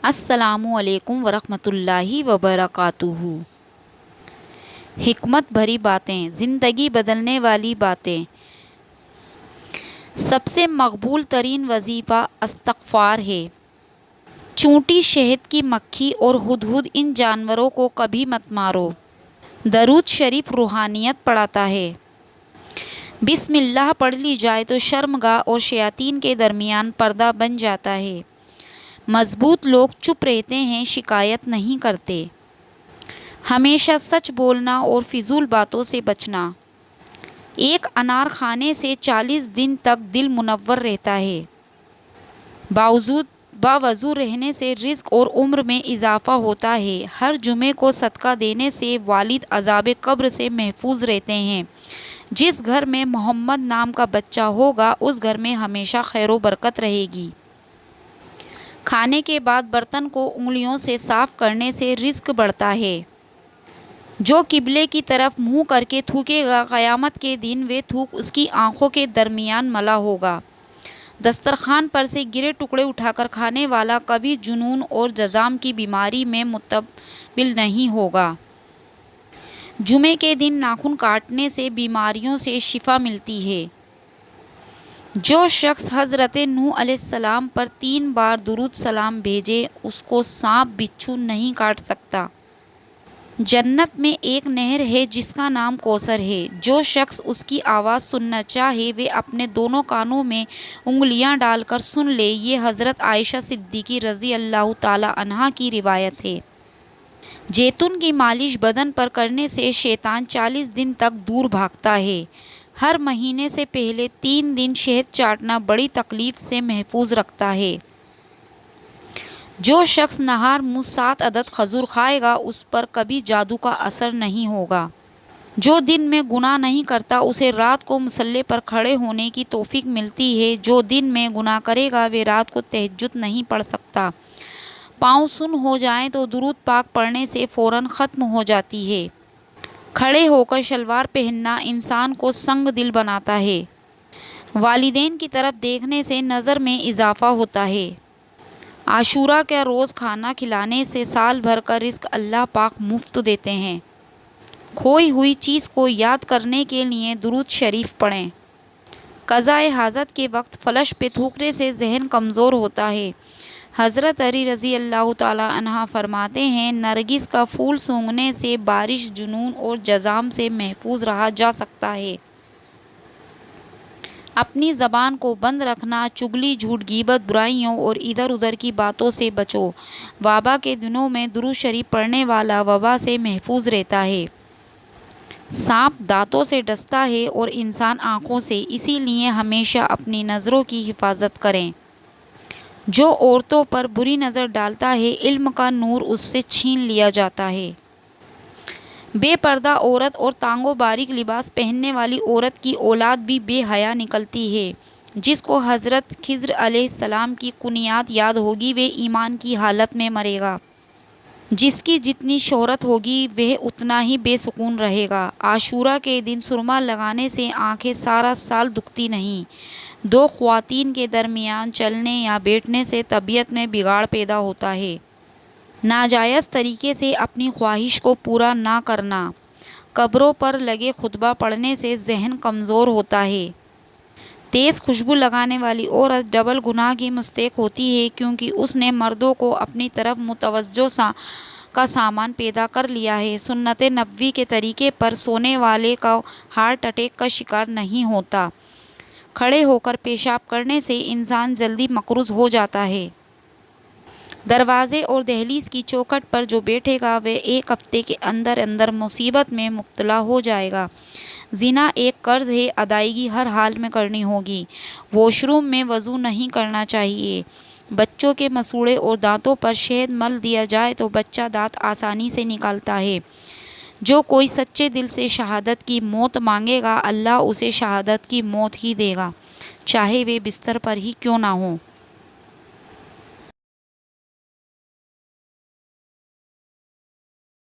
السلام علیکم ورحمۃ اللہ وبرکاتہ۔ حکمت بھری باتیں، زندگی بدلنے والی باتیں۔ سب سے مقبول ترین وظیفہ استغفار ہے۔ چونٹی، شہد کی مکھی اور ہدہد ان جانوروں کو کبھی مت مارو۔ درود شریف روحانیت بڑھاتا ہے۔ بسم اللہ پڑھ لی جائے تو شرمگاہ اور شیاطین کے درمیان پردہ بن جاتا ہے۔ مضبوط لوگ چپ رہتے ہیں، شکایت نہیں کرتے۔ ہمیشہ سچ بولنا اور فضول باتوں سے بچنا۔ ایک انار کھانے سے 40 دن تک دل منور رہتا ہے۔ باوضو رہنے سے رزق اور عمر میں اضافہ ہوتا ہے۔ ہر جمعے کو صدقہ دینے سے والد عذاب قبر سے محفوظ رہتے ہیں۔ جس گھر میں محمد نام کا بچہ ہوگا اس گھر میں ہمیشہ خیر و برکت رہے گی۔ کھانے کے بعد برتن کو انگلیوں سے صاف کرنے سے رزق بڑھتا ہے۔ جو قبلے کی طرف منہ کر کے تھوکے گا، قیامت کے دن وہ تھوک اس کی آنکھوں کے درمیان ملا ہوگا۔ دسترخوان پر سے گرے ٹکڑے اٹھا کر کھانے والا کبھی جنون اور جذام کی بیماری میں مبتلا نہیں ہوگا۔ جمعے کے دن ناخن کاٹنے سے بیماریوں سے شفا ملتی ہے۔ جو شخص حضرت نوح علیہ السلام پر 3 بار درود سلام بھیجے اس کو سانپ بچھو نہیں کاٹ سکتا۔ جنت میں ایک نہر ہے جس کا نام کوثر ہے۔ جو شخص اس کی آواز سننا چاہے وہ اپنے دونوں کانوں میں انگلیاں ڈال کر سن لے۔ یہ حضرت عائشہ صدیقہ رضی اللہ تعالی عنہا کی روایت ہے۔ جیتون کی مالش بدن پر کرنے سے شیطان 40 دن تک دور بھاگتا ہے۔ ہر مہینے سے پہلے 3 دن شہد چاٹنا بڑی تکلیف سے محفوظ رکھتا ہے۔ جو شخص نہار منہ 7 عدد کھجور کھائے گا اس پر کبھی جادو کا اثر نہیں ہوگا۔ جو دن میں گناہ نہیں کرتا اسے رات کو مصلی پر کھڑے ہونے کی توفیق ملتی ہے۔ جو دن میں گناہ کرے گا وہ رات کو تہجد نہیں پڑھ سکتا۔ پاؤں سن ہو جائیں تو درود پاک پڑھنے سے فوراً ختم ہو جاتی ہے۔ کھڑے ہو کر شلوار پہننا انسان کو سنگ دل بناتا ہے۔ والدین کی طرف دیکھنے سے نظر میں اضافہ ہوتا ہے۔ عاشورہ کا روز کھانا کھلانے سے سال بھر کا رزق اللہ پاک مفت دیتے ہیں۔ کھوئی ہوئی چیز کو یاد کرنے کے لیے درود شریف پڑھیں۔ قضائے حاجت کے وقت فلش پہ تھوکنے سے ذہن کمزور ہوتا ہے۔ حضرت علی رضی اللہ تعالی عنہ فرماتے ہیں نرگس کا پھول سونگھنے سے بارش، جنون اور جذام سے محفوظ رہا جا سکتا ہے۔ اپنی زبان کو بند رکھنا، چغلی، جھوٹ، غیبت، برائیوں اور ادھر ادھر کی باتوں سے بچو۔ وبا کے دنوں میں درود شریف پڑھنے والا وبا سے محفوظ رہتا ہے۔ سانپ دانتوں سے ڈستا ہے اور انسان آنکھوں سے، اسی لیے ہمیشہ اپنی نظروں کی حفاظت کریں۔ جو عورتوں پر بری نظر ڈالتا ہے علم کا نور اس سے چھین لیا جاتا ہے۔ بے پردہ عورت اور تانگ و باریک لباس پہننے والی عورت کی اولاد بھی بے حیا نکلتی ہے۔ جس کو حضرت خضر علیہ السلام کی کنیات یاد ہوگی وہ ایمان کی حالت میں مرے گا۔ جس کی جتنی شہرت ہوگی وہ اتنا ہی بے سکون رہے گا۔ عاشورہ کے دن سرما لگانے سے آنکھیں سارا سال دکھتی نہیں۔ 2 خواتین کے درمیان چلنے یا بیٹھنے سے طبیعت میں بگاڑ پیدا ہوتا ہے۔ ناجائز طریقے سے اپنی خواہش کو پورا نہ کرنا۔ قبروں پر لگے خطبہ پڑھنے سے ذہن کمزور ہوتا ہے۔ تیز خوشبو لگانے والی عورت ڈبل گناہ کی مستحق ہوتی ہے کیونکہ اس نے مردوں کو اپنی طرف متوجہ کا سامان پیدا کر لیا ہے۔ سنت نبوی کے طریقے پر سونے والے کا ہارٹ اٹیک کا شکار نہیں ہوتا۔ کھڑے ہو کر پیشاب کرنے سے انسان جلدی مقروض ہو جاتا ہے۔ دروازے اور دہلیز کی چوکھٹ پر جو بیٹھے گا وہ 1 ہفتے کے اندر اندر مصیبت میں مبتلا ہو جائے گا۔ زنا ایک قرض ہے، ادائیگی ہر حال میں کرنی ہوگی۔ واش روم میں وضو نہیں کرنا چاہیے۔ بچوں کے مسوڑے اور دانتوں پر شہد مل دیا جائے تو بچہ دانت آسانی سے نکالتا ہے۔ جو کوئی سچے دل سے شہادت کی موت مانگے گا اللہ اسے شہادت کی موت ہی دے گا، چاہے وہ بستر پر ہی کیوں نہ ہو۔